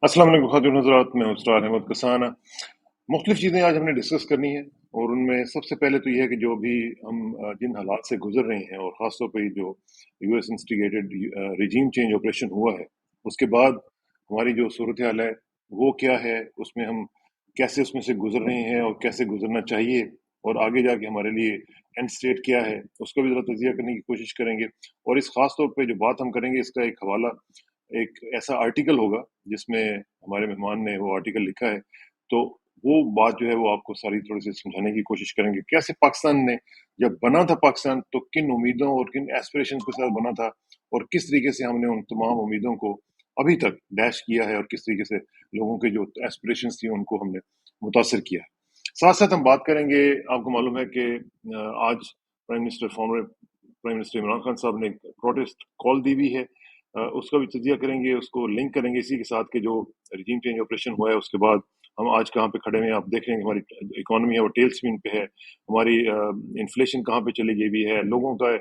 अस्सलाम वालेकुम ख़ातिन हज़रात, मैं उसरार अहमद कसाना। मुख्तलिफ़ चीज़ें आज हमने डिस्कस करनी है और उनमें सबसे पहले तो ये है कि जो भी हम जिन हालात से गुज़र रहे हैं और ख़ास तौर पे जो US instigated regime change operation हुआ है, उसके बाद हमारी जो सूरत हाल है वो क्या है, उसमें हम कैसे उसमें से गुज़र रहे हैं और कैसे गुज़रना चाहिए और आगे जाके हमारे लिए एंड स्टेट क्या है, उसका भी ज़रा तज़किया करने की कोशिश करेंगे। और इस ख़ास तौर पे जो बात हम करेंगे इसका एक हवाला एक ऐसा आर्टिकल होगा जिसमें हमारे मेहमान ने वो आर्टिकल लिखा है, तो वो बात जो है वो आपको सारी थोड़ी सी समझाने की कोशिश करेंगे। कैसे पाकिस्तान ने जब बना था पाकिस्तान तो किन उम्मीदों और किन एस्पिरेशंस के साथ बना था और किस तरीके से हमने उन तमाम उम्मीदों को अभी तक डैश किया है और किस तरीके से लोगों के जो एस्पिरेशंस थी उनको हमने मुतासर किया है। साथ साथ हम बात करेंगे, आपको मालूम है कि आज former prime minister Imran Khan साहब ने प्रोटेस्ट कॉल दी हुई है, उसका भी तजिया करेंगे, उसको लिंक करेंगे इसी के साथ कि जो रिजीम चेंज ऑपरेशन हुआ है उसके बाद हम आज कहाँ पे खड़े हुए हैं। आप देख रहे हैं कि हमारी इकोनॉमी है वो टेल स्पिन पे है, हमारी इन्फ्लेशन कहाँ पे चली गई हुई है, लोगों का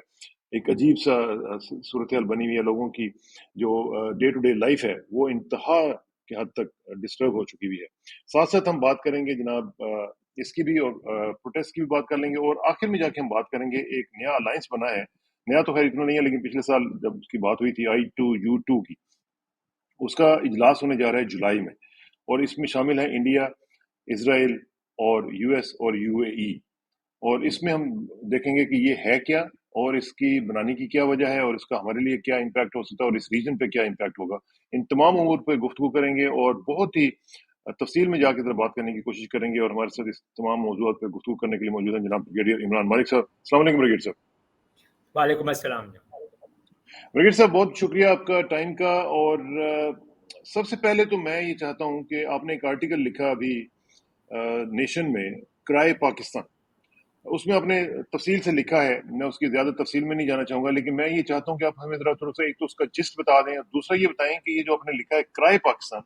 एक अजीब सा सूरत हाल बनी हुई है, लोगों की जो डे टू डे लाइफ है वो इंतहा के हद तक डिस्टर्ब हो चुकी हुई है। साथ साथ हम बात करेंगे जनाब इसकी भी और प्रोटेस्ट की भी बात कर लेंगे और आखिर में जाके हम बात करेंगे एक नया अलायंस बना है। नया तो खैर इतना नहीं है, लेकिन पिछले साल जब उसकी बात हुई थी I2U2 की, उसका इजलास होने जा रहा है जुलाई में और इसमें शामिल है इंडिया, इसराइल और यूएस और यूएई। और इसमें हम देखेंगे कि ये है क्या और इसकी बनाने की क्या वजह है और इसका हमारे लिए क्या इम्पैक्ट हो सकता है और इस रीजन पे क्या इम्पैक्ट होगा। इन तमाम उमूर पर गुफ्तगू करेंगे और बहुत ही तफसील में जाकर बात करने की कोशिश करेंगे। और हमारे साथ इस तमाम मौजूद पर गुफ्तगू करने के लिए मौजूद हैं जनाब ब्रिगेडियर इमरान मालिक साहब। अस्सलाम वालेकुम ब्रिगेडियर साहब। वालेकुम अस्सलाम। ब्रिगेडियर साहब, बहुत शुक्रिया आपका टाइम का। और सबसे पहले तो मैं ये चाहता हूँ कि आपने एक आर्टिकल लिखा अभी नेशन में, क्राई पाकिस्तान, उसमें आपने तफसील से लिखा है, मैं उसकी ज़्यादा तफसील में नहीं जाना चाहूँगा, लेकिन मैं ये चाहता हूँ कि आप हमें ज़रा थोड़ा सा एक तो उसका जिस्ट बता दें और दूसरा ये बताएं कि ये जो आपने लिखा है क्राई पाकिस्तान,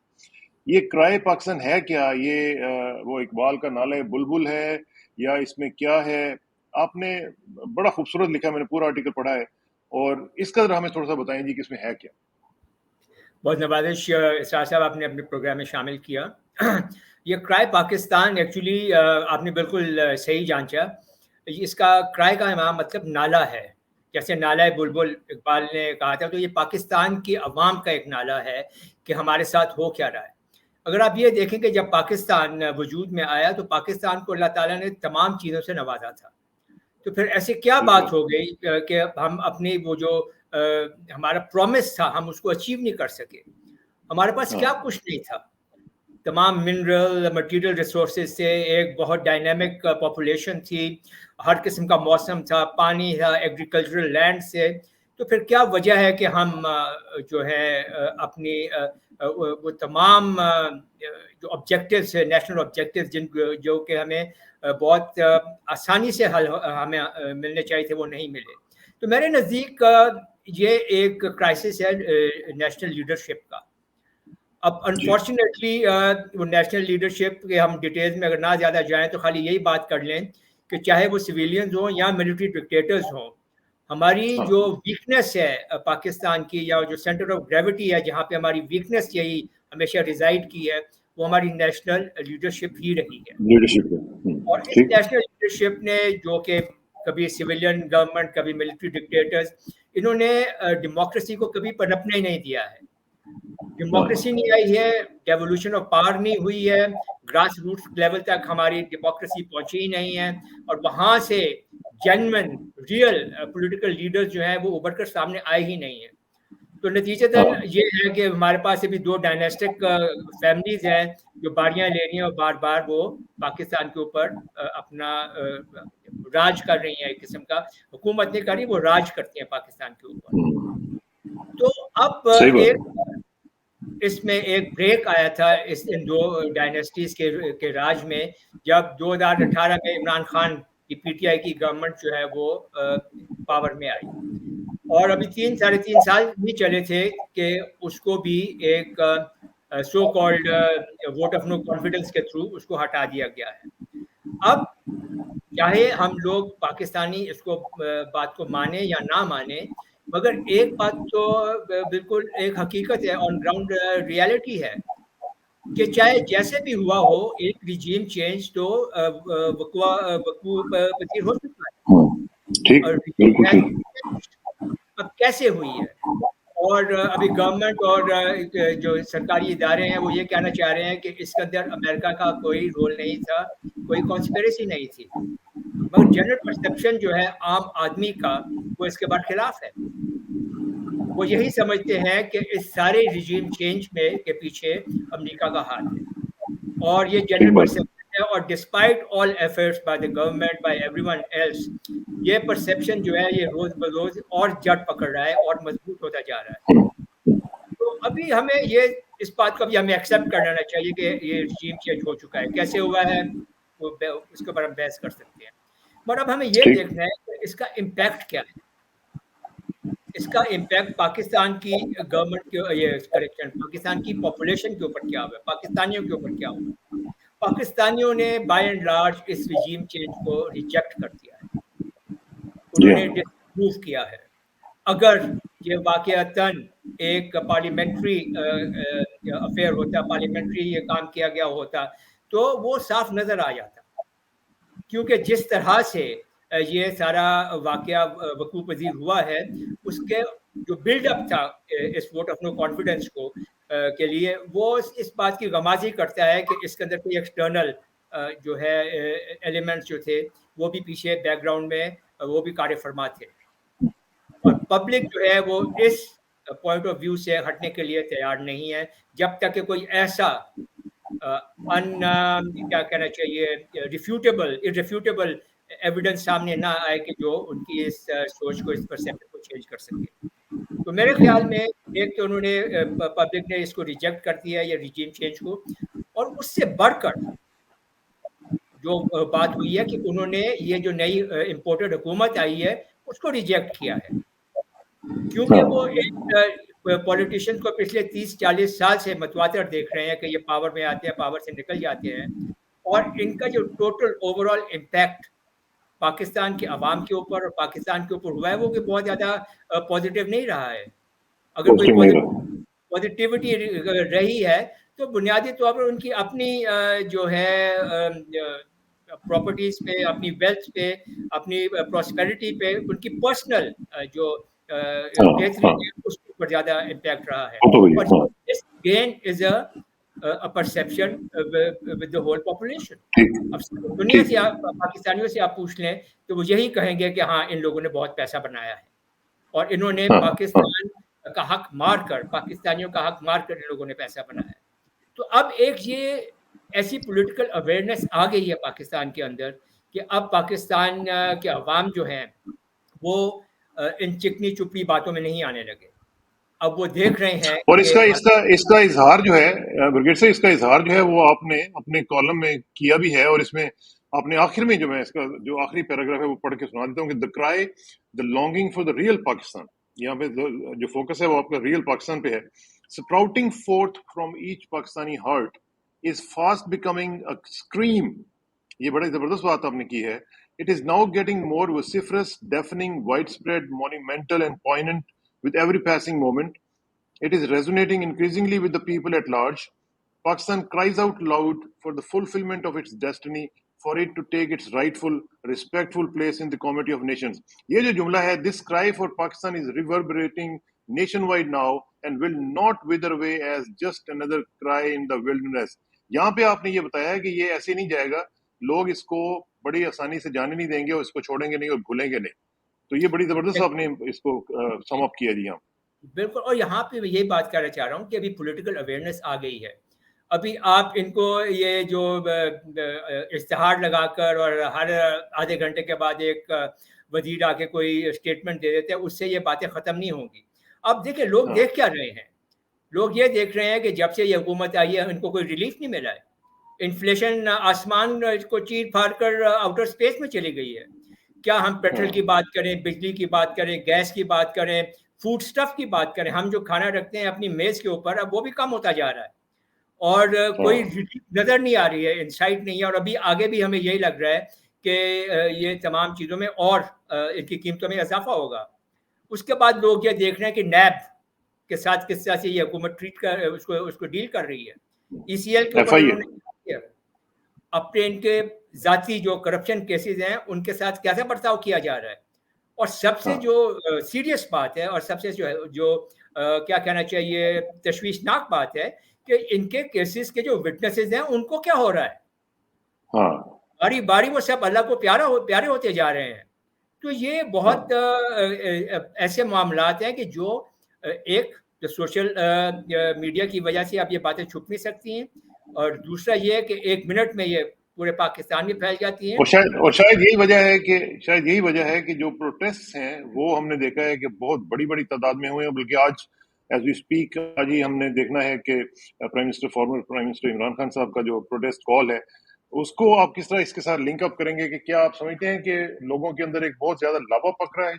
ये क्राई पाकिस्तान है क्या? ये वो इकबाल का नाला है बुलबुल है या इसमें क्या है? आपने बड़ा खूबसूरत लिखा है, मैंने पूरा आर्टिकल पढ़ा है और इसका ज़रा हमें थोड़ा सा बताएं जी कि इसमें है क्या? बहुत नवाजिश इसरार साहब, आपने अपने प्रोग्राम में शामिल किया। ये क्राई पाकिस्तान एक्चुअली आपने बिल्कुल सही जांचा। इसका क्राई का मतलब नाला है, जैसे नाला बुलबुल इकबाल ने कहा था, तो ये पाकिस्तान की अवाम का एक नाला है कि हमारे साथ हो क्या रहा है। अगर आप ये देखें कि जब पाकिस्तान वजूद में आया तो पाकिस्तान को अल्लाह ताला ने तमाम चीज़ों से नवाजा था। तो फिर ऐसी क्या बात हो गई कि हम अपनी वो जो हमारा प्रॉमिस था हम उसको अचीव नहीं कर सके। हमारे पास क्या कुछ नहीं था, तमाम मिनरल मटेरियल रिसोर्सेज थे, एक बहुत डायनेमिक पॉपुलेशन थी, हर किस्म का मौसम था, पानी था, एग्रीकल्चरल लैंड से। तो फिर क्या वजह है कि हम जो है अपनी वो तमाम जो ऑब्जेक्टिव्स है, नेशनल ऑब्जेक्टिव्स जिन जो कि हमें बहुत आसानी से हल हमें मिलने चाहिए थे वो नहीं मिले। तो मेरे नज़दीक ये एक क्राइसिस है नेशनल लीडरशिप का। अब अनफॉर्चुनेटली वो नेशनल लीडरशिप के हम डिटेल्स में अगर ना ज़्यादा जाएं तो खाली यही बात कर लें कि चाहे वो सिविलियंस हों या मिलिट्री डिक्टेटर्स हों, हमारी जो वीकनेस है पाकिस्तान की, या जो सेंटर ऑफ ग्रेविटी है जहाँ पे हमारी वीकनेस यही हमेशा रिजाइड की है, वो हमारी नेशनल लीडरशिप ही रही है। और इस नेशनल लीडरशिप ने, जो कि कभी सिविलियन गवर्नमेंट कभी मिलिट्री डिक्टेटर्स, इन्होंने डेमोक्रेसी को कभी पनपने ही नहीं दिया है। डेमोक्रेसी नहीं आई है, डेवोल्यूशन ऑफ पावर नहीं हुई है, ग्रास रूट्स लेवल तक हमारी डेमोक्रेसी पहुंची ही नहीं है, और वहां से जेन्युइन रियल पॉलिटिकल लीडर्स जो हैं वो उभर कर सामने आए ही नहीं है। तो नतीजतन ये है कि हमारे पास अभी दो डायनेस्टिक फैमिलीज हैं जो बारियां ले रही हैं और बार बार वो पाकिस्तान के ऊपर अपना राज कर रही हैं। एक किस्म का हुकूमत नहीं कर रही, वो राज करती हैं पाकिस्तान के ऊपर। तो अब इसमें एक ब्रेक आया था इन दो डायनेस्टीज के राज में, जब 2018 में इमरान खान की पीटीआई की गवर्नमेंट जो है वो पावर में आई, और अभी 3-3.5 साल भी चले थे कि उसको भी एक so called vote of no confidence के थ्रू उसको हटा दिया गया है। अब चाहे हम लोग पाकिस्तानी इसको बात को माने या ना माने, मगर एक बात तो बिल्कुल एक हकीकत है, ऑन ग्राउंड रियलिटी है کہ چاہے جیسے بھی ہوا ہو ایک ریجیم چینج تو وقوع پذیر ہو چکا ہے ٹھیک، اور بالکل ٹھیک. اب کیسے ہوئی ہے. اور ابھی گورنمنٹ اور جو سرکاری ادارے ہیں وہ یہ کہنا چاہ رہے ہیں کہ اس کے اندر امریکہ کا کوئی رول نہیں تھا, کوئی کانسپیریسی نہیں تھی, مگر جنرل پرسپشن جو ہے عام آدمی کا وہ اس کے بعد خلاف ہے. وہ یہی سمجھتے ہیں کہ اس سارے ریجیم چینج میں کے پیچھے امریکہ کا ہاتھ ہے, اور یہ جنرل پرسپشن ہے. اور despite all efforts by the government by everyone else, یہ پرسپشن جو ہے یہ روز بروز اور جڑ پکڑ رہا ہے اور مضبوط ہوتا جا رہا ہے. تو ابھی ہمیں یہ اس بات کو بھی ہمیں ایکسیپٹ کر لینا چاہیے کہ یہ رجیم چینج ہو چکا ہے. کیسے ہوا ہے وہ اس کے اوپر ہم بحث کر سکتے ہیں, مگر اب ہمیں یہ دیکھنا ہے کہ اس کا امپیکٹ کیا ہے. اس کا امپیکٹ پاکستان کی گورنمنٹ کے یہ کریکشن پاکستان کی پاپولیشن کے اوپر کیا ہوا ہے, پاکستانیوں کے اوپر کیا ہوا ہے. پاکستانیوں نے بائی اینڈ لارج اس رجیم چینج کو ریجیکٹ کر دیا ہے, انہوں نے ڈس اپروو کیا ہے. اگر یہ واقعتاً ایک پارلیمنٹری افیئر ہوتا, پارلیمنٹری یہ کام کیا گیا ہوتا تو وہ صاف نظر آ جاتا, کیونکہ جس طرح سے یہ سارا واقعہ وقوع پذیر ہوا ہے اس کے جو بلڈ اپ تھا اس ووٹ آف نو کانفیڈنس کو کے لیے, وہ اس بات کی غمازی کرتا ہے کہ اس کے اندر کوئی ایکسٹرنل جو ہے ایلیمنٹس جو تھے وہ بھی پیچھے بیک گراؤنڈ میں وہ بھی کار فرما تھے, اور پبلک جو ہے وہ اس پوائنٹ آف ویو سے ہٹنے کے لیے تیار نہیں ہے جب تک کہ کوئی ایسا کیا کہنا چاہیے ریفیوٹیبل ایویڈنس سامنے نہ آئے کہ جو ان کی اس سوچ کو, اس پرسپشن کو چینج کر سکے. تو میرے خیال میں ایک تو انہوں نے پبلک نے اس کو ریجیکٹ کر دیا یہ رجیم چینج کو, اور اس سے بڑھ کر جو بات ہوئی ہے کہ انہوں نے یہ جو نئی امپورٹڈ حکومت آئی ہے اس کو ریجیکٹ کیا ہے, کیونکہ وہ ایک پولیٹیشین کو پچھلے 30-40 سال سے متواتر دیکھ رہے ہیں کہ یہ پاور میں آتے ہیں, پاور سے نکل جاتے ہیں, اور ان کا جو total over all impact Pakistan کے عوام کے اوپر اور پاکستان کے اوپر ہوا ہے وہ کہ بہت زیادہ پازیٹیو نہیں رہا ہے. اگر کوئی پازیٹیوٹی رہی ہے تو بنیادی طور پر ان کی اپنی جو ہے پراپرٹیز پہ, اپنی ویلتھ پہ, اپنی پراسپیرٹی پہ, ان کی پرسنل جو بہتری ہے اس کے اوپر زیادہ امپیکٹ رہا ہے. اور this gain is a perception with the whole population. اب دنیا سے پاکستانیوں سے آپ پوچھ لیں تو وہ یہی کہیں گے کہ ہاں ان لوگوں نے بہت پیسہ بنایا ہے, اور انہوں نے پاکستان کا حق مار کر, پاکستانیوں کا حق مار کر ان لوگوں نے پیسہ بنایا ہے. تو اب ایک یہ ایسی پولیٹیکل اویئرنیس آ گئی ہے پاکستان کے اندر کہ اب پاکستان کے عوام جو ہیں وہ ان چکنی چپڑی باتوں میں نہیں آنے لگے. اب وہ دیکھ رہے ہیں, اور اس کا اظہار جو ہے برگیڈ سے, اس کا اظہار جو ہے وہ آپ نے اپنے کالم میں کیا بھی ہے, اور اس میں آپ نے آخر میں جو میں اس کا جو آخری پیراگراف ہے وہ پڑھ کے سنا دیتا ہوں کہ the cry, the longing for the real Pakistan, یہاں پہ جو فوکس ہے وہ آپ کا ریئل پاکستان پہ ہے. sprouting forth from each Pakistani heart is fast becoming a scream. یہ بڑی زبردست بات آپ نے کی ہے. It is now getting more vociferous, deafening, widespread, monumental and poignant with every passing moment. It is resonating increasingly with the people at large. Pakistan cries out loud for the fulfillment of its destiny, for it to take its rightful, respectful place in the community of nations. یہ جو جملہ ہے, this cry for Pakistan is reverberating nationwide now and will not wither away as just another cry in the wilderness. یہاں پہ آپ نے یہ بتایا ہے کہ یہ ایسے نہیں جائے گا, لوگ اس کو بڑی آسانی سے جانے نہیں دیں گے اور اس کو چھوڑیں گے نہیں اور بھولیں گے نہیں. تو یہ بڑی زبردست آپ نے اس کو سم اپ کیا جی. ہاں بالکل, اور یہاں پہ میں یہی بات کرنا چاہ رہا ہوں کہ ابھی پولیٹیکل اویئرنیس آ گئی ہے. ابھی آپ ان کو یہ جو اشتہار لگا کر اور ہر آدھے گھنٹے کے بعد ایک وزیر آ کے کوئی اسٹیٹمنٹ دے دیتے ہیں, اس سے یہ باتیں ختم نہیں ہوں گی. اب دیکھیں لوگ دیکھ کیا رہے ہیں, لوگ یہ دیکھ رہے ہیں کہ جب سے یہ حکومت آئی ہے ان کو کوئی ریلیف نہیں ملا ہے. انفلیشن آسمان کو چیر پھاڑ کر آؤٹر اسپیس میں چلی گئی ہے. کیا ہم پیٹرول کی بات کریں, بجلی کی بات کریں, گیس کی بات کریں, فوڈ سٹف کی بات کریں, ہم جو کھانا رکھتے ہیں اپنی میز کے اوپر اب وہ بھی کم ہوتا جا رہا ہے, اور کوئی نظر نہیں آ رہی ہے, انسائٹ نہیں ہے. اور ابھی آگے بھی ہمیں یہی لگ رہا ہے کہ یہ تمام چیزوں میں اور ان کی قیمتوں میں اضافہ ہوگا. اس کے بعد لوگ یہ دیکھ رہے ہیں کہ نیب کے ساتھ کس طرح سے یہ حکومت ٹریٹ کر اس کو ڈیل کر رہی ہے. ECL के ऊपर उन्होंने क्या किया, अपने इनके ज़ाती जो करप्शन केसेस हैं उनके साथ कैसा बर्ताव किया जा रहा है। और सबसे जो सीरियस बात है और सबसे जो क्या कहना चाहिए तशवीशनाक बात है कि इनके केसेस के जो विटनेसेस हैं उनको क्या हो रहा है, बारी बारी वो सब अल्लाह को प्यारे होते जा रहे हैं। तो ये बहुत ऐसे मामलात हैं कि जो एक जो सोशल मीडिया की वजह से अब ये बातें छुप नहीं सकती हैं, और दूसरा ये है कि एक मिनट में ये पूरे पाकिस्तान में फैल जाती हैं। और शायद यही वजह है कि जो प्रोटेस्ट हैं वो हमने देखा है कि बहुत बड़ी बड़ी तादाद में हुए हैं, बल्कि आज एज वी स्पीक आज ही हमने देखना है कि former prime minister Imran Khan साहब का जो प्रोटेस्ट कॉल है उसको आप किस तरह इसके साथ लिंक अप करेंगे कि क्या आप समझते हैं कि लोगों के अंदर एक बहुत ज्यादा लावा पक रहा है?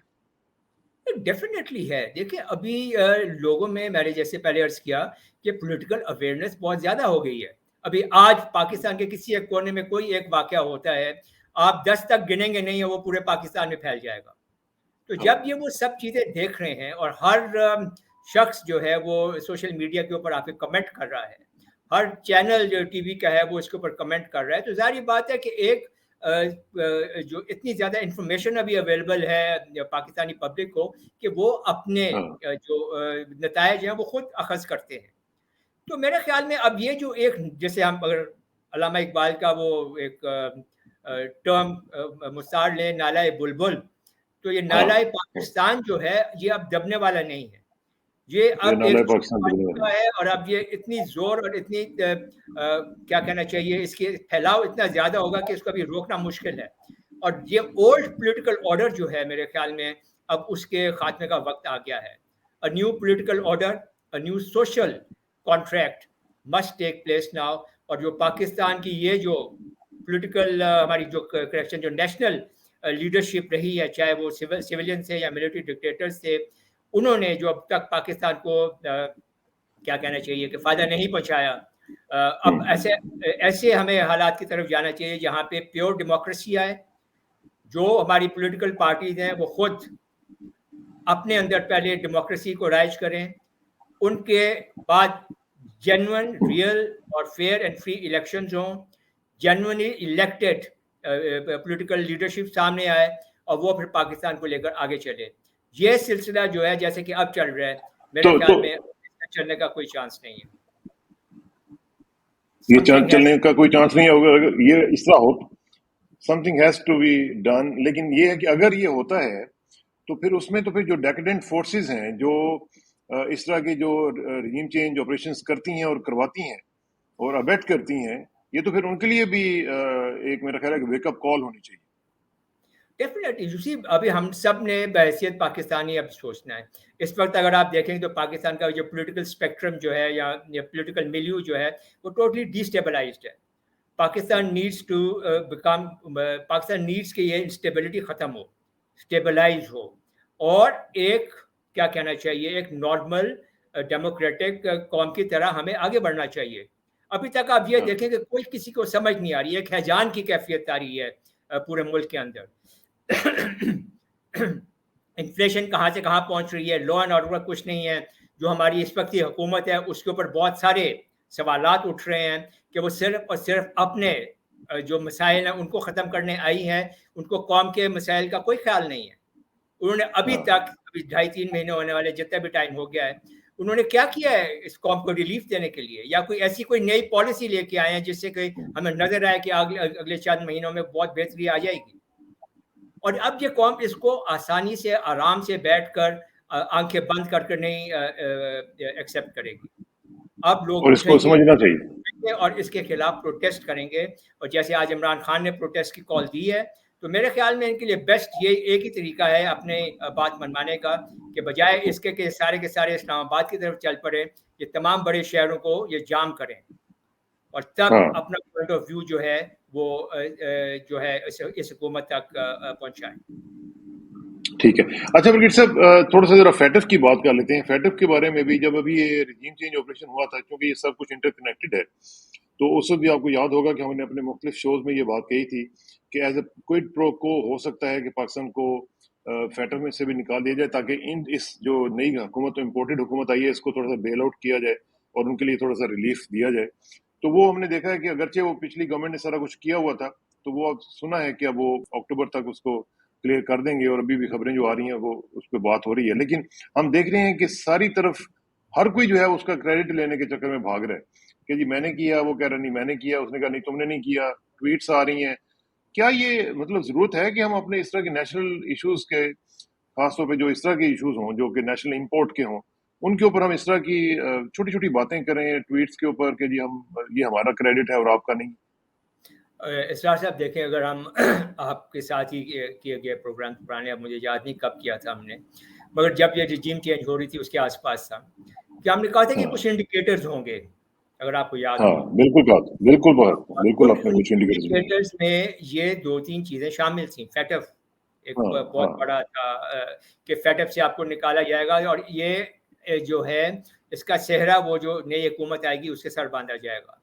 डेफिनेटली है। देखिए अभी लोगों में मैंने जैसे पहले अर्ज किया कि पॉलिटिकल अवेयरनेस बहुत ज़्यादा हो गई है। अभी आज पाकिस्तान के किसी एक कोने में कोई एक वाक़या होता है, आप 10 तक गिनेंगे नहीं है, वो पूरे पाकिस्तान में फैल जाएगा। तो जब ये वो सब चीज़ें देख रहे हैं और हर शख्स जो है वो सोशल मीडिया के ऊपर आके कमेंट कर रहा है, हर चैनल जो टीवी का है वो इसके ऊपर कमेंट कर रहा है, तो ज़ाहिर बात है कि एक जो इतनी ज़्यादा इंफॉर्मेशन अभी अवेलेबल है पाकिस्तानी पब्लिक को कि वो अपने जो नतायज हैं वो खुद अखज़ करते हैं। तो मेरे ख्याल में अब ये जो एक जैसे हम अगर अल्लामा इकबाल का वो एक टर्म मुस्तार लें नालाए बुलबुल, तो ये नालाए पाकिस्तान जो है ये अब दबने वाला नहीं है, ये अब एक का है। और अब ये इतनी जोर और इतनी क्या कहना चाहिए इसके फैलाव इतना ज्यादा होगा कि इसको अभी रोकना मुश्किल है। और ये ओल्ड पॉलिटिकल ऑर्डर जो है मेरे ख्याल में अब उसके खात्मे का वक्त आ गया है। A new political order, a new social contract must take place now. और जो पाकिस्तान की ये जो पॉलिटिकल हमारी जो करेक्शन जो नेशनल लीडरशिप रही है, चाहे वो सिविलियन से या मिलिट्री डिक्टेटर्स से, उन्होंने जो अब तक पाकिस्तान को क्या कहना चाहिए कि फ़ायदा नहीं पहुंचाया, अब ऐसे हमें हालात की तरफ जाना चाहिए जहाँ पे प्योर डेमोक्रेसी आए, जो हमारी पॉलिटिकल पार्टीज हैं वो खुद अपने अंदर पहले डेमोक्रेसी को राइज करें, उनके बाद जेन्युइन रियल और फेयर एंड फ्री इलेक्शंस हों, जेन्युइनली इलेक्टेड पॉलिटिकल लीडरशिप सामने आए और वो फिर पाकिस्तान को लेकर आगे चले। ये सिलसिला जो है जैसे कि अब चल रहा है, मेरे ख्याल में चलने का कोई चांस नहीं है। ये चलने का कोई चांस नहीं होगा अगर ये इस तरह हो। Something has to be done. लेकिन ये है कि अगर ये होता है तो फिर उसमें तो फिर जो डेकेडेंट फोर्सेस हैं जो इस तरह के जो रिजीम चेंज ऑपरेशंस करती हैं और करवाती हैं और अबेट करती हैं, ये तो फिर उनके लिए भी एक मेरा ख्याल है कि वेकअप कॉल होनी चाहिए। डेफिनेटली यूसी अभी हम सब ने बहैसियत पाकिस्तानी अब सोचना है। इस वक्त अगर आप देखेंगे तो पाकिस्तान का जो पॉलिटिकल स्पेक्ट्रम जो है या पॉलिटिकल मिलियू जो है वो टोटली डिस्टेबलाइज्ड है। Pakistan needs to become, Pakistan needs कि ये इंस्टेबिलिटी ख़त्म हो, स्टेबलाइज हो और एक क्या कहना चाहिए एक नॉर्मल डेमोक्रेटिक कौम की तरह हमें आगे बढ़ना चाहिए। अभी तक आप ये देखें कि कोई किसी को समझ नहीं आ रही है, एक हैजान की कैफियत आ रही है पूरे मुल्क के अंदर। इन्फ्लेशन कहाँ से कहाँ पहुँच रही है, लॉ एंड ऑर्डर का कुछ नहीं है। जो हमारी इस वक्त की हुकूमत है उसके ऊपर बहुत सारे सवालात उठ रहे हैं कि वो सिर्फ और सिर्फ अपने जो मसाइल हैं उनको ख़त्म करने आई हैं, उनको कौम के मसाइल का कोई ख्याल नहीं है। उन्होंने अभी तक अभी 2.5-3 महीने होने वाले जितना भी टाइम हो गया है, उन्होंने क्या किया है इस कौम को रिलीफ देने के लिए, या कोई ऐसी कोई नई पॉलिसी लेके आए हैं जिससे कि हमें नजर आए कि अगले 4 महीनों में बहुत बेहतरी आ जाएगी। और अब ये कौम इसको आसानी से आराम से बैठकर आंखें बंद करके नहीं एक्सेप्ट करेगी। अब लोग और इसको समझना चाहिए और इसके खिलाफ प्रोटेस्ट करेंगे। और जैसे आज इमरान खान ने प्रोटेस्ट की कॉल दी है, तो मेरे ख्याल में इनके लिए बेस्ट ये एक ही तरीका है अपने बात मनवाने का, कि बजाय इसके के सारे इस्लामाबाद की तरफ चल पड़े, ये तमाम बड़े शहरों को ये जाम करें और तब अपना पॉइंट ऑफ व्यू जो है वो जो है इस हुकूमत तक पहुंचाएं। ठीक है। अच्छा ब्रिगेड साहब, थोड़ा सा जरा फैटफ की बात कर लेते हैं। फैटफ के बारे में भी जब अभी ये रिजीम चेंज ऑपरेशन हुआ था, क्योंकि ये सब कुछ इंटरकनेक्टेड है, तो उस वक्त भी आपको याद होगा कि हमने अपने मुख्तलिफ शोज में ये बात कही थी कि एज ए क्विड प्रो को हो सकता है कि पाकिस्तान को फैटफ में से भी निकाल दिया जाए, ताकि इस जो नई हुकूमत इम्पोर्टेड हुकूमत आई है इसको थोड़ा सा बेल आउट किया जाए اور ان کے لیے تھوڑا سا ریلیف دیا جائے. تو وہ ہم نے دیکھا ہے کہ اگرچہ وہ پچھلی گورنمنٹ نے سارا کچھ کیا ہوا تھا, تو وہ اب سنا ہے کہ اب وہ اکتوبر تک اس کو کلیئر کر دیں گے, اور ابھی بھی خبریں جو آ رہی ہیں وہ اس پہ بات ہو رہی ہے. لیکن ہم دیکھ رہے ہیں کہ ساری طرف ہر کوئی جو ہے اس کا کریڈٹ لینے کے چکر میں بھاگ رہا ہے کہ جی میں نے کیا, وہ کہہ رہا نہیں میں نے کیا, اس نے کہا نہیں تم نے نہیں کیا, ٹویٹس آ رہی ہیں. کیا یہ مطلب ضرورت ہے کہ ہم اپنے اس طرح کے نیشنل ایشوز کے, خاص طور پہ جو اس طرح کے ایشوز ہوں جو کہ نیشنل امپورٹ کے ہوں, ان کے اوپر ہم اس طرح کی چھوٹی چھوٹی باتیں کریں ٹویٹس کے اوپر کہ جی ہم یہ ہمارا کریڈٹ ہے اور آپ کا نہیں؟ اسرار صاحب دیکھیں, اگر ہم آپ کے ساتھ ہی کیے گئے پروگرام پرانے, اب مجھے یاد نہیں کب کیا تھا ہم نے, مگر جب یہ رجیم چینج ہو رہی تھی اس کے آس پاس تھا کہ ہم نے کہا تھا کہ کچھ انڈیکیٹرز ہوں گے, اگر آپ کو یاد ہاں ہو. بالکل ان آپ نے کچھ انڈیکیٹرز میں یہ 2-3 چیزیں شامل تھیں. فیٹف ایک بہت بڑا تھا کہ فیٹف سے آپ کو نکالا جائے گا, اور یہ جو ہے اس کا صحرا وہ جو نئی حکومت آئے گی اس کے سر باندھا جائے گا.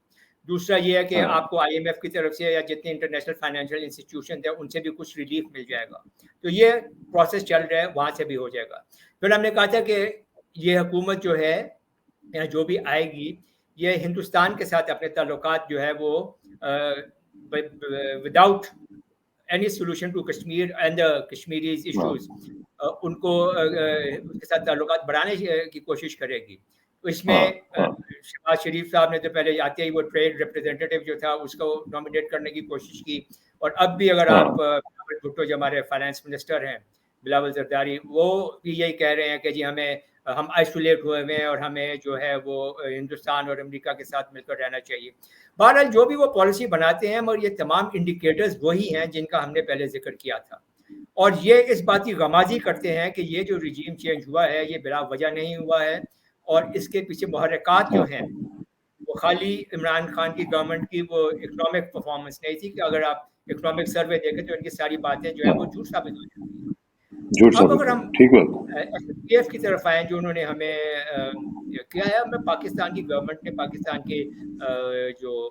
دوسرا یہ ہے کہ آپ کو آئی ایم ایف کی طرف سے یا جتنے انٹرنیشنل فائنینشیل انسٹیٹیوشن ہیں ان سے بھی کچھ ریلیف مل جائے گا. تو یہ پروسیس چل رہا ہے, وہاں سے بھی ہو جائے گا. پھر ہم نے کہا تھا کہ یہ حکومت جو ہے یا جو بھی آئے گی, یہ ہندوستان کے ساتھ اپنے تعلقات جو ہے وہ without any solution to Kashmir and Kashmiris issues, ان کو اس کے ساتھ تعلقات بڑھانے کی کوشش کرے گی. اس میں شہباز شریف صاحب نے تو پہلے آتے ہی وہ ٹریڈ ریپرزینٹیٹیو جو تھا اس کو نامینیٹ کرنے کی کوشش کی, اور اب بھی اگر آپ بھٹو جو ہمارے فائنانس منسٹر ہیں بلاول زرداری, وہ بھی یہی کہہ رہے ہیں کہ جی ہم آئسولیٹ ہوئے ہیں اور ہمیں جو ہے وہ ہندوستان اور امریکہ کے ساتھ مل کر رہنا چاہیے. بہرحال جو بھی وہ پالیسی بناتے ہیں, مگر یہ تمام انڈیکیٹرز وہی ہیں جن کا ہم نے پہلے ذکر کیا تھا, اور یہ اس بات کی غمازی کرتے ہیں کہ یہ جو رجیم چینج ہوا ہے یہ بلا وجہ نہیں ہوا ہے, اور اس کے پیچھے محرکات جو ہیں وہ خالی عمران خان کی گورنمنٹ کی وہ اکنامک پرفارمنس نہیں تھی کہ اگر آپ اکنامک سروے دیکھیں تو ان کی ساری باتیں جو ہیں وہ جھوٹ ثابت ہو جاتی ہیں. اب اگر ہم ایف ایف کی طرف آئیں جو انہوں نے ہمیں کیا ہے, ہمیں پاکستان کی گورنمنٹ نے, پاکستان کے جو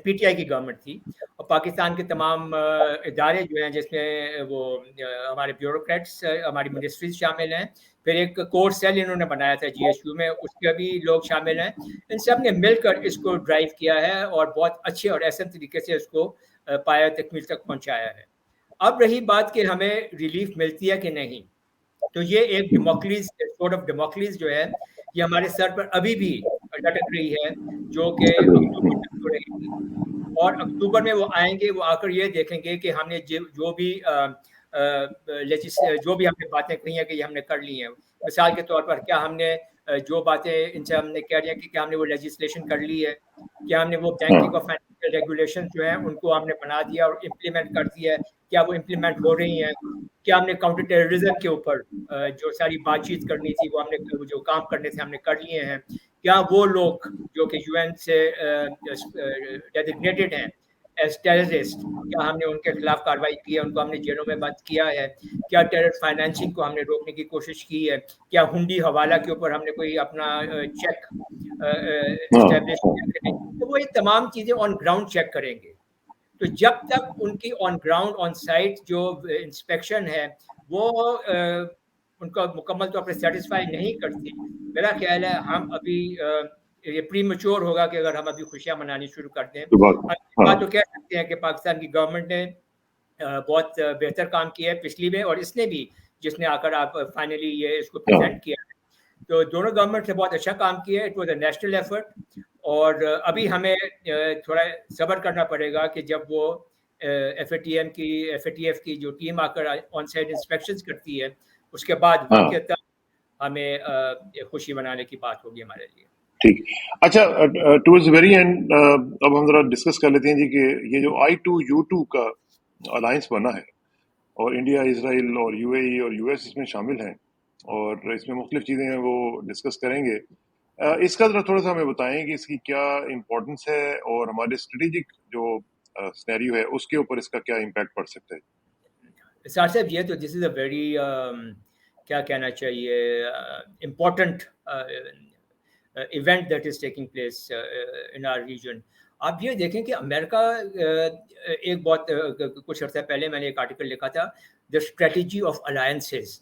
پی ٹی آئی کی گورنمنٹ تھی, اور پاکستان کے تمام ادارے جو ہیں جس میں وہ ہمارے بیوروکریٹس, ہماری منسٹریز شامل ہیں, پھر ایک کور سیل انہوں نے بنایا تھا جی ایس یو میں, اس کے بھی لوگ شامل ہیں. ان سب نے مل کر اس کو ڈرائیو کیا ہے اور بہت اچھے اور احسن طریقے سے اس کو پایا تکمیل تک پہنچایا ہے. اب رہی بات کہ ہمیں ریلیف ملتی ہے کہ نہیں, تو یہ ایک ڈیموکریز سورٹ آف ڈیموکریز جو ہے یہ ہمارے سر پر ابھی بھی لٹک رہی ہے, جو کہ اکتوبر تک ہو رہی تھی, اور اکتوبر میں وہ آئیں گے, وہ آ کر یہ دیکھیں گے کہ ہم نے جو بھی ہم نے باتیں کہی ہیں کہ یہ ہم نے کر لی ہیں. مثال کے طور پر کیا ہم نے جو باتیں ان سے ہم نے کہہ رہی ہیں کہ کیا ہم نے وہ لیجسلیشن کر لی ہے, کیا ہم نے وہ بینکنگ اور فائنینشیل ریگولیشن جو ہیں ان کو ہم نے بنا دیا اور امپلیمنٹ کر دیا ہے, کیا وہ امپلیمنٹ ہو رہی ہیں, کیا ہم نے کاؤنٹر ٹیررزم کے اوپر جو ساری بات چیت کرنی تھی وہ ہم نے جو کام کرنے تھے ہم نے کر لیے ہیں, کیا وہ لوگ جو کہ یو این سے ڈیزگنیٹڈ ہیں ایز ٹیررسٹ, کیا ہم نے ان کے خلاف کارروائی کی ہے, ان کو ہم نے جیلوں میں بند کیا ہے, کیا ٹیرر فائنینسنگ کو ہم نے روکنے کی کوشش کی ہے, کیا ہنڈی حوالہ کے اوپر ہم نے کوئی اپنا چیک اسٹیبلش کیا, تو وہ یہ تمام چیزیں آن گراؤنڈ چیک کریں گے. تو جب تک ان کی آن گراؤنڈ آن سائٹ جو انسپیکشن ہے وہ ان کا مکمل طور پر سیٹسفائی نہیں کرتی, میرا خیال ہے ہم ابھی یہ پری میچور ہوگا کہ اگر ہم ابھی خوشیاں منانی شروع کر دیں. بات تو کہہ سکتے ہیں کہ پاکستان کی گورنمنٹ نے بہت بہتر کام کیا ہے پچھلی میں, اور اس نے بھی جس نے آ کر آپ فائنلی یہ اس کو پریزنٹ کیا ہے, تو دونوں گورنمنٹ نے بہت اچھا کام کیا ہے. It was a national effort, اور ابھی ہمیں تھوڑا صبر کرنا پڑے گا کہ جب وہ ایف اے ٹی ایف کی جو ٹیم آ کر آن سائٹ انسپیکشنز کرتی ہے اس کے بعد واقعتا ہمیں خوشی منانے کی بات ہوگی ہمارے لیے. ٹھیک, اچھا ٹورڈز ویری اینڈ اب ہم ذرا ڈسکس کر لیتے ہیں جی کہ یہ جو I2U2 کا الائنس بنا ہے اور انڈیا, اسرائیل اور یو اے ای اور یو ایس اس میں شامل ہیں, اور اس میں مختلف چیزیں ہیں وہ ڈسکس کریں گے. اس کا ذرا تھوڑا سا ہمیں بتائیں کہ اس کی کیا امپورٹنس ہے اور ہمارے اسٹریٹجک جو سینیریو ہے اس کے اوپر اس کا کیا امپیکٹ پڑ سکتا ہے. سار صاحب یہ تو دس از اے ویری کیا کہنا چاہیے important event that is taking place in our region. آپ یہ دیکھیں کہ امریکہ ایک بہت کچھ عرصہ پہلے میں نے ایک آرٹیکل لکھا تھا, دا اسٹریٹجی آف الائنسز.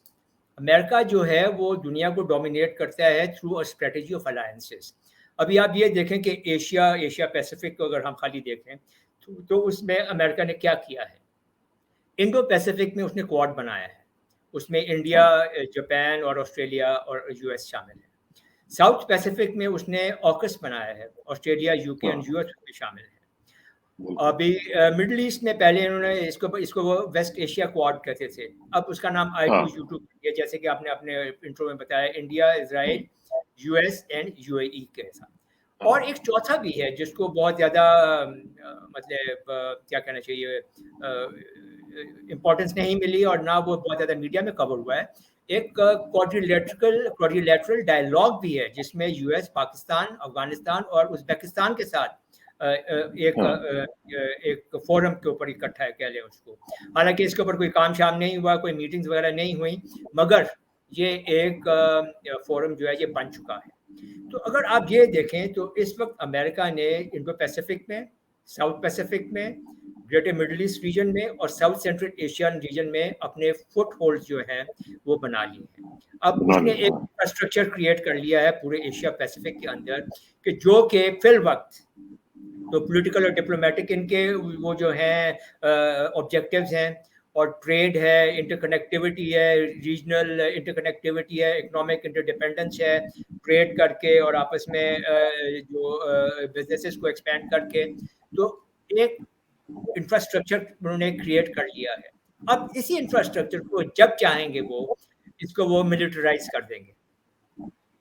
امریکہ جو ہے وہ دنیا کو ڈومینیٹ کرتا ہے through a strategy of alliances. अभी आप ये देखें कि एशिया पैसिफिक को अगर हम खाली देखें तो उसमें अमेरिका ने क्या किया है, इंडो पैसिफिक में उसने क्वाड बनाया है, उसमें इंडिया, जापान और ऑस्ट्रेलिया और यूएस शामिल है। साउथ पैसिफिक में उसने ऑकस बनाया है, ऑस्ट्रेलिया, यूके एंड यूएस में शामिल है। अभी मिडिल ईस्ट में पहले इन्होंने इसको वो वेस्ट एशिया क्वाड कहते थे, अब उसका नाम I2U2 है, जैसे कि आपने अपने इंट्रो में बताया, India, Israel, US and UAE के साथ। और एक चौथा भी है जिसको बहुत ज़्यादा मतलब क्या कहना चाहिए, इम्पोर्टेंस नहीं मिली और ना वो बहुत ज़्यादा मीडिया में कवर हुआ है। एक क्वाड्रिलेटरल डायलॉग भी है जिसमें यूएस, पाकिस्तान, अफगानिस्तान और उज़्बेकिस्तान के साथ एक फोरम के ऊपर इकट्ठा है, कह लें उसको। हालांकि इसके ऊपर कोई काम शाम नहीं हुआ, कोई मीटिंग्स वगैरह नहीं हुई, मगर ये एक फोरम जो है ये बन चुका है। तो अगर आप ये देखें तो इस वक्त अमेरिका ने इंडो पैसिफिक में, साउथ पैसिफिक में, ग्रेटर मिडिल ईस्ट रीजन में और साउथ सेंट्रल एशियन रीजन में अपने फुट होल्ड जो हैं वो बना लिए हैं। अब उसने एक इंफ्रास्ट्रक्चर क्रिएट कर लिया है पूरे एशिया पैसिफिक के अंदर कि जो कि फिल वक्त तो पॉलिटिकल और डिप्लोमेटिक इनके वो जो हैं ऑब्जेक्टिव्स हैं, और ट्रेड है, इंटरकनेक्टिविटी है, रीजनल इंटरकनेक्टिविटी है, इकोनॉमिक इंटरडिपेंडेंस है, ट्रेड करके और आपस में जो बिजनेसेस को एक्सपेंड करके, तो एक इंफ्रास्ट्रक्चर उन्होंने क्रिएट कर लिया है। अब इसी इंफ्रास्ट्रक्चर को जब चाहेंगे वो मिलिटराइज कर देंगे,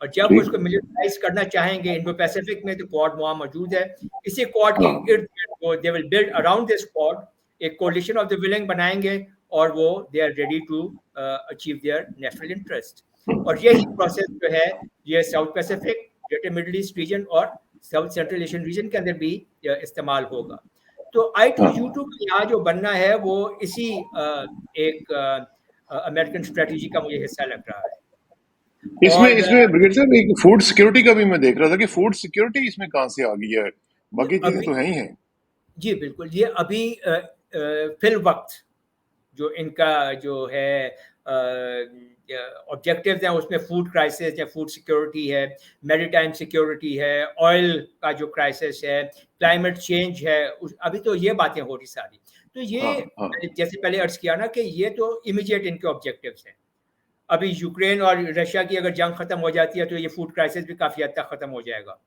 और जब उसको मिलिटराइज करना चाहेंगे इंडो पैसिफिक में तो क्वाड वहां मौजूद है। इसी क्वाड के इर्द गिर्द they will build around this Quad एक कोलिशन ऑफ द विलिंग बनाएंगे, और वो they are ready to achieve their national interest. और यही प्रोसेस जो है ये South Pacific, Greater Middle East region और साउथ सेंट्रल एशियन रीजन के अंदर भी इस्तेमाल होगा। तो I2U2 का यहाँ जो बनना है वो इसी एक अमेरिकन स्ट्रेटेजी का मुझे हिस्सा लग रहा है। इसमें ब्रिगेड साहब एक फूड सिक्योरिटी का भी मैं देख रहा था कि फूड सिक्योरिटी इसमें कहाँ से आ गई है, बाकी चीजें तो है ही हैं। जी बिल्कुल, ये अभी फिल वक्त जो इनका जो है ऑब्जेक्टिव्स हैं उसमें फूड क्राइसिस है, फूड सिक्योरिटी है, मैरीटाइम सिक्योरिटी है, ऑयल का जो क्राइसिस है, क्लाइमेट चेंज है, अभी तो ये बातें हो रही सारी। तो ये जैसे पहले अर्ज किया ना कि ये तो इमीडिएट इनके ऑब्जेक्टिव्स हैं। अभी यूक्रेन और रशिया की अगर जंग खत्म हो जाती है तो ये फूड क्राइसिस भी काफी हद तक खत्म हो जाएगा,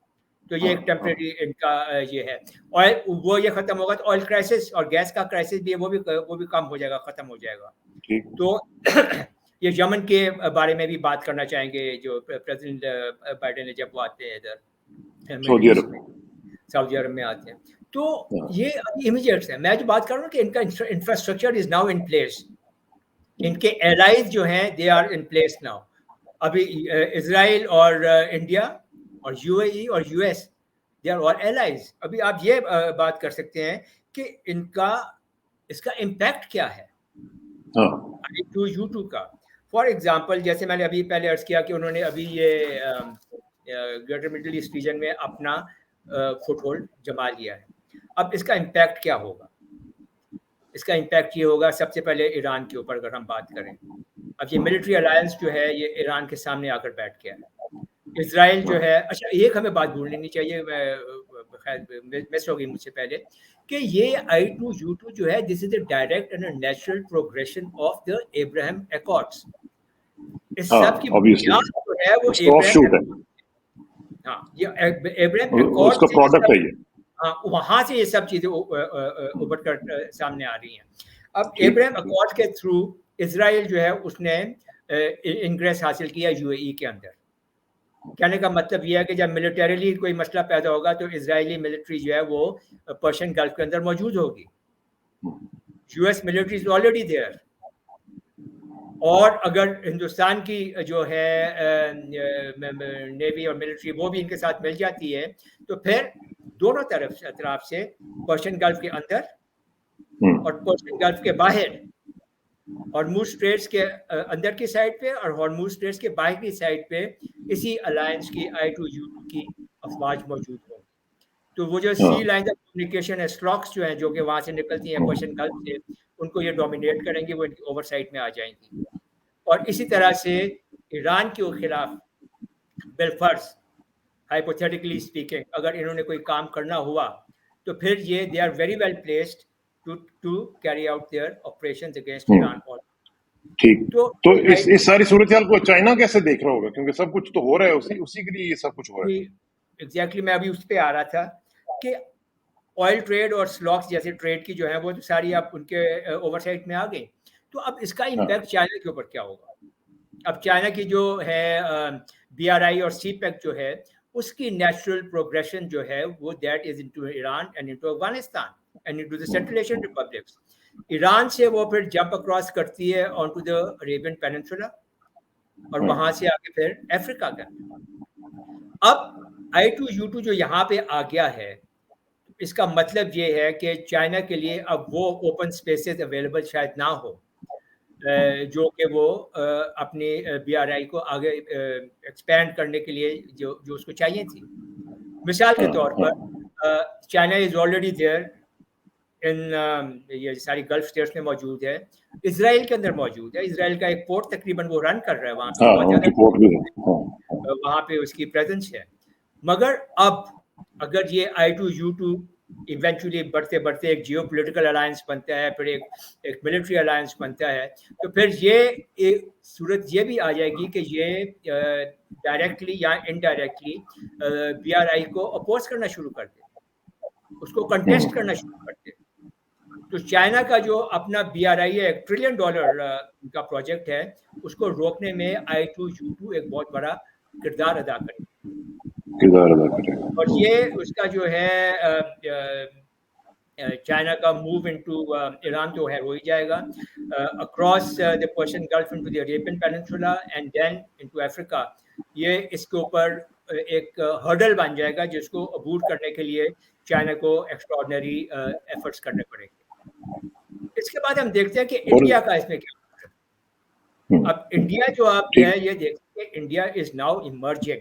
तो ये एक टेम्परेरी इनका ये है। ऑयल वो ये खत्म होगा तो ऑयल क्राइसिस और गैस का क्राइसिस भी है, वो भी कम हो जाएगा, खत्म हो जाएगा। तो ये यमन के बारे में भी बात करना चाहेंगे, जो प्रेसिडेंट बाइडेन ने जब वो आते हैं इधर सऊदी अरब में आते हैं, तो ये अभी इमीडिएट है। मैं जो बात कर रहा हूँ कि इनका infrastructure is now in place, इनके एलाइज जो हैं they are in place now. अभी इजराइल और इंडिया और यूएई और US they are all allies. अभी आप ये बात कर सकते हैं कि इसका इम्पैक्ट क्या है I2U2 का। फॉर एग्जांपल जैसे मैंने अभी पहले अर्ज किया कि उन्होंने अभी ये ग्रेटर मिडिल ईस्ट रीजन में अपना फुटहोल्ड जमा लिया है। अब इसका इम्पैक्ट क्या होगा? इसका इम्पैक्ट ये होगा, सबसे पहले ईरान के ऊपर अगर हम बात करें, अब ये मिलिट्री अलायंस जो है ये ईरान के सामने आकर बैठ गया है। इजराइल जो है, अच्छा एक हमें बात भूलनी नहीं चाहिए, मिस हो गई मुझसे पहले, कि ये I2U2 जो है this is the direct and natural progression of the Abraham Accords. इस सब की बुनियाद जो है वो एब्राहम एकॉर्ड्स का प्रोडक्ट है ये। हाँ, वहां से ये सब चीजें उभर कर सामने आ रही हैं। अब एब्राहम अकॉर्ड के थ्रू इजराइल जो है उसने इंग्रेस हासिल किया यूएई के अंदर। कहने का मतलब यह है कि जब मिलिटरीली कोई मसला पैदा होगा तो इजरायली मिलिट्री जो है वो पर्शियन गल्फ के अंदर मौजूद होगी। US military is already there, और अगर हिंदुस्तान की जो है नेवी और मिलिट्री वो भी इनके साथ मिल जाती है तो फिर दोनों तरफ से पर्शियन गल्फ के अंदर और पर्शियन गल्फ के बाहर, हॉर्मुज स्ट्रेट्स के अंदर की साइड पे और हॉर्मुज स्ट्रेट्स के बाहर की साइड पे इसी अलायंस की I2U2 की अफवाज मौजूद हो। तो वो जो सी लाइन ऑफ कम्युनिकेशन है, स्ट्रॉक्स जो हैं जो कि वहां से निकलती हैं पर्शियन गल्फ से, उनको ये डोमिनेट करेंगे, वो इनकी ओवरसाइट में आ जाएंगी। और इसी तरह से ईरान के खिलाफ बिलफर्ज हाइपोथेटिकली स्पीकिंग, अगर इन्होंने कोई काम करना हुआ तो फिर ये they are very well placed to carry out their operations against Iran. और ठीक, तो इस I- सारी सूरत को चाइना कैसे देख रहा होगा, क्योंकि सब कुछ तो हो रहा है उसी के लिए ये सब कुछ हो रहा है। एग्जैक्टली मैं अभी उस पे आ रहा था कि ऑयल ट्रेड और स्लॉक्स जैसे ट्रेड की जो है वो तो सारी अब उनके ओवरसाइट में आ गई। तो अब इसका इम्पैक्ट चाइना के ऊपर क्या होगा? अब चाइना की जो है BRI और CPEC जो है उसकी नेचुरल प्रोग्रेशन जो है वो that is into Iran and into Afghanistan and into the Central Asian republics. Iran से वो फिर जंप अक्रॉस करती है on to the Arabian peninsula और वहां से आके फिर अफ्रीका का। अब I2U2 जो यहाँ पे आ गया है, इसका मतलब ये है कि चाइना के लिए अब वो ओपन स्पेसेस अवेलेबल शायद ना हो जो कि वो अपनी BRI को आगे एक्सपेंड करने के लिए जो उसको चाहिए थी। मिसाल के तौर पर China is already there in ये सारी गल्फ स्टेट्स में मौजूद है, इजराइल के अंदर मौजूद है, इजराइल का एक पोर्ट तकरीबन वो रन कर रहा है वहाँ पे, बहुत ज़्यादा वहाँ पे उसकी प्रेजेंस है। मगर अब अगर ये I2U2 इवेंचुअली बढ़ते बढ़ते एक जियोपॉलिटिकल अलायंस बनता है, फिर एक मिलिट्री अलायंस बनता है, तो फिर ये एक सूरत ये भी आ जाएगी कि ये डायरेक्टली या इनडायरेक्टली BRI को अपोज करना शुरू कर दे, उसको कंटेस्ट करना शुरू कर दे। तो चाइना का जो अपना BRI है, $1 ट्रिलियन का प्रोजेक्ट है, उसको रोकने में I2U2 एक बहुत बड़ा किरदार अदा करेगा। और ये उसका जो है चाइना का मूव इनटू ईरान तो है हो ही जाएगा, across the Persian Gulf into the Arabian peninsula and then into Africa. ये इसके ऊपर एक हर्डल बन जाएगा जिसको अबूर करने के लिए चाइना को एक्स्ट्राऑर्डिनरी एफर्ट्स करने पड़ेंगे। इसके बाद हम देखते हैं कि इंडिया का इसमें क्या है। अब इंडिया जो आप है ये देखते हैं, India is now emerging,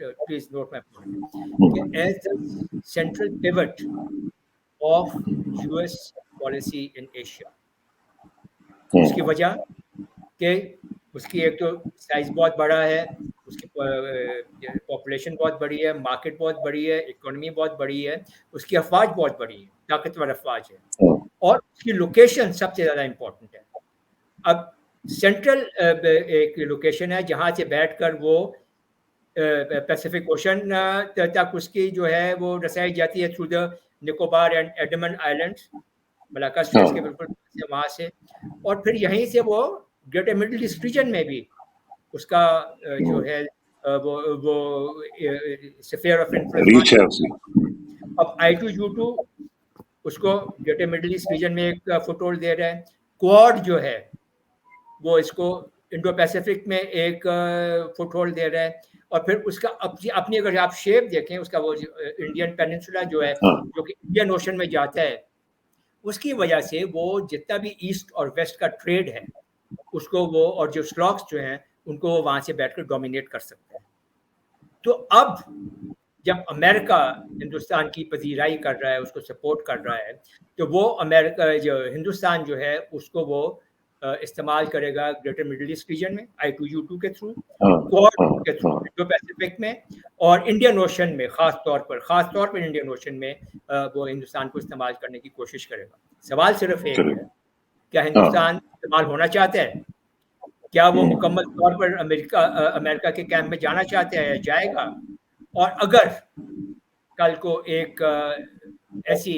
please note my point, as the central pivot of US policy in Asia. उसकी वजह कि उसकी एक तो साइज बहुत बड़ा है, उसकी पॉपुलेशन बहुत बड़ी है, मार्केट बहुत बड़ी है, इकोनॉमी बहुत बड़ी है, उसकी अफवाज बहुत बड़ी है, ताकतवर अफवाज है, और उसकी लोकेशन सबसे ज़्यादा इम्पोर्टेंट है। अब सेंट्रल एक लोकेशन है जहाँ से बैठकर वो पैसिफिक ओशन तक उसकी जो है वो रसाई जाती है through the Nicobar and Andaman islands, Malacca straits के बिल्कुल वहाँ से, और फिर यहीं से वो ग्रेटर मिडिल ईस्ट रीजन में भी उसका जो है वो स्फीयर ऑफ इन्फ्लुएंस है। अब I2U2 उसको ग्रेटर मिडिल ईस्ट रीजन में एक फुटहोल्ड दे रहा है, क्वाड जो है वो इसको इंडो पैसिफिक में एक फुटहोल्ड दे रहा है, और फिर उसका अपनी अगर आप शेप देखें उसका वो इंडियन पेनिनसुला जो है जो कि इंडियन ओशन में जाता है, उसकी वजह से वो जितना भी ईस्ट और वेस्ट का ट्रेड है उसको वो, और जो स्लॉक्स जो हैं उनको वो वहाँ से बैठकर डोमिनेट कर सकते हैं। तो अब जब अमेरिका हिंदुस्तान की पजीराई कर रहा है, उसको सपोर्ट कर रहा है, तो वो अमेरिका जो हिंदुस्तान जो है उसको वो इस्तेमाल करेगा ग्रेटर मिडिल ईस्ट रीजन में I2U2 के थ्रू, क्वाड के थ्रू इंडो पैसिफिक में, और इंडियन ओशन में खास तौर पर इंडियन ओशन में वो हिंदुस्तान को इस्तेमाल करने की कोशिश करेगा। सवाल सिर्फ एक है, क्या हिंदुस्तान इस्तेमाल होना चाहता है? क्या वो मुकम्मल तौर पर अमेरिका के कैंप में जाना चाहता है, जाएगा? और अगर कल को एक ऐसी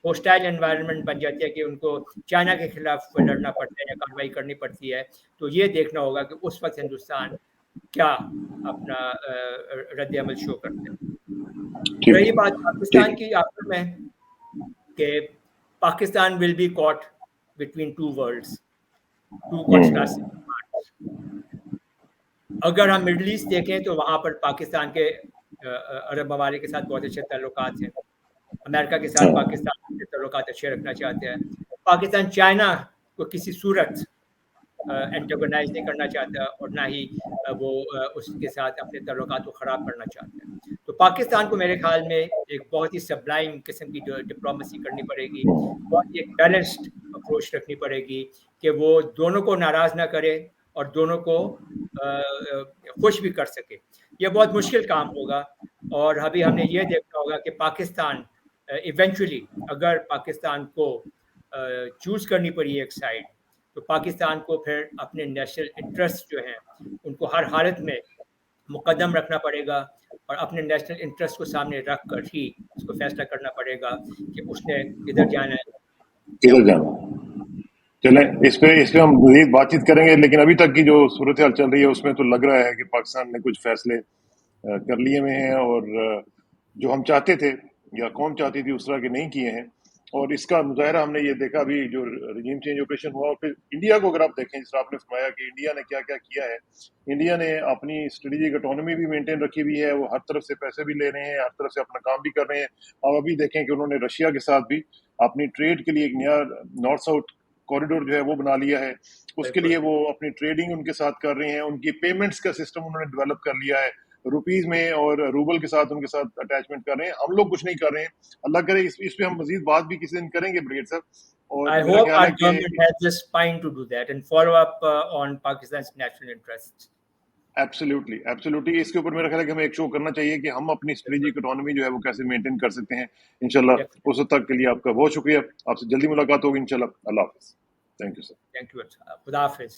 होस्टाइल एनवायरनमेंट बन जाती है कि उनको चाइना के खिलाफ लड़ना पड़ता है या कार्रवाई करनी पड़ती है, तो ये देखना होगा कि उस वक्त हिंदुस्तान क्या अपना रद्द अमल शो करते हैं। रही बात पाकिस्तान की आखिर में कि Pakistan will be caught between two worlds, two contrasting. अगर हम मिडिल ईस्ट देखें तो वहाँ पर पाकिस्तान के अरब ममालिक के साथ बहुत अच्छे ताल्लुकात हैं, अमेरिका के साथ पाकिस्तान के ताल्लुकात अच्छे रखना चाहते हैं, पाकिस्तान चाइना को किसी सूरत एंटागोनाइज नहीं करना चाहता और ना ही वो उसके साथ अपने ताल्लुकात को ख़राब करना चाहता है। तो पाकिस्तान को मेरे ख्याल में एक बहुत ही सबलाइम किस्म की डिप्लोमेसी करनी पड़ेगी, बहुत एक बैलेंस्ड अप्रोच रखनी पड़ेगी कि वो दोनों को नाराज़ ना करे और दोनों को खुश भी कर सके। یہ بہت مشکل کام ہوگا. اور ابھی ہم نے یہ دیکھا ہوگا کہ پاکستان ایونچولی اگر پاکستان کو چوز کرنی پڑی ایک سائڈ تو پاکستان کو پھر اپنے نیشنل انٹرسٹ جو ہیں ان کو ہر حالت میں مقدم رکھنا پڑے گا اور اپنے نیشنل انٹرسٹ کو سامنے رکھ کر ہی اس کو فیصلہ کرنا پڑے گا کہ اس نے کدھر جانا ہے کدھر جانا. چلیں اس پہ ہم مزید بات چیت کریں گے, لیکن ابھی تک کی جو صورتحال چل رہی ہے اس میں تو لگ رہا ہے کہ پاکستان نے کچھ فیصلے کر لیے ہوئے ہیں اور جو ہم چاہتے تھے یا قوم چاہتی تھی اس طرح کے نہیں کیے ہیں. اور اس کا مظاہرہ ہم نے یہ دیکھا بھی جو رجیم چینج آپریشن ہوا. اور پھر انڈیا کو اگر آپ دیکھیں جس طرح آپ نے فرمایا کہ انڈیا نے کیا کیا کیا ہے, انڈیا نے اپنی اسٹریٹجک اٹانومی بھی مینٹین رکھی ہوئی ہے, وہ ہر طرف سے پیسے بھی لے رہے ہیں, ہر طرف سے اپنا کام بھی کر رہے ہیں. اور ابھی دیکھیں کہ انہوں نے رشیا کے ساتھ بھی اپنی ٹریڈ کے لیے ایک نیا نارتھ ساؤتھ کوریڈور جو ہے وہ بنا لیا ہے. اس کے لیے وہ اپنی ٹریڈنگ ان کے ساتھ کر رہے ہیں, ان کی پیمنٹس کا سسٹم انہوں نے ڈیولپ کر لیا ہے روپیز میں اور روبل کے ساتھ ان کے ساتھ اٹیچمنٹ کر رہے ہیں. ہم لوگ کچھ نہیں کر رہے ہیں. اللہ کرے اس پہ ہم مزید بات بھی کسی دن کریں گے بریگیڈ صاحب. اور I hope our government has the spine to do that and follow up on Pakistan's national interests. Absolutely اس کے اوپر میرا خیال ہے کہ ہمیں ایک شو کرنا چاہیے کہ ہم اپنی اسٹریٹجک اٹانومی جو ہے وہ کیسے مینٹین کر سکتے ہیں. انشاءاللہ اس وقت تک کے لیے آپ کا بہت شکریہ. آپ سے جلدی ملاقات ہوگی انشاءاللہ. اللہ حافظ. Thank you sir. Thank you. خدا حافظ.